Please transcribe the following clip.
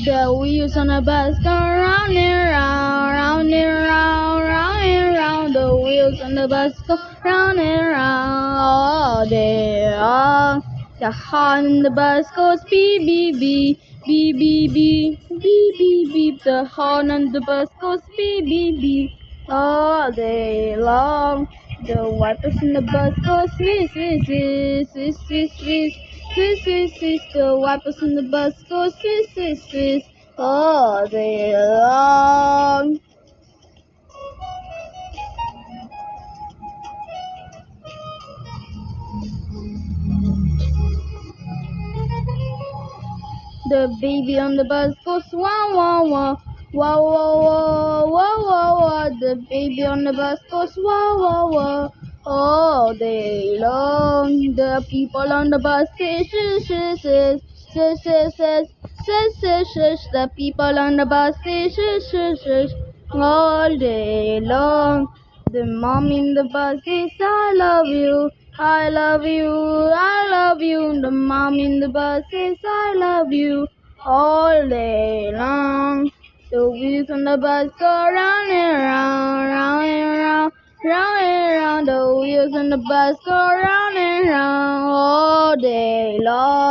The wheels on the bus go round and round, round and round, round and round. The wheels on the bus go round and round all day long. The horn in the bus goes beep beep beep, beep beep beep, beep beep beep. The horn on the bus goes beep beep beep all day long. The wipers in the bus go swish swish swish swish swish swish. Swish, swish, swish, the wipers in the bus go swish, swish, swish all day long. The baby on the bus goes wah, wah, wah, wah, wah, wah, wah, wah, wah. The baby on the bus goes wah, wah, wah all day long. The people on the bus say shush, shush, shush, shush, shush, shush, shush, shush, shush. The people on the bus say shush, shush, shush all day long. The mom in the bus says I love you, I love you, I love you. The mom in the bus says I love you all day long. The wheels on the bus go round and round, round and round, round and round. The wheels on the bus go round and round all day long.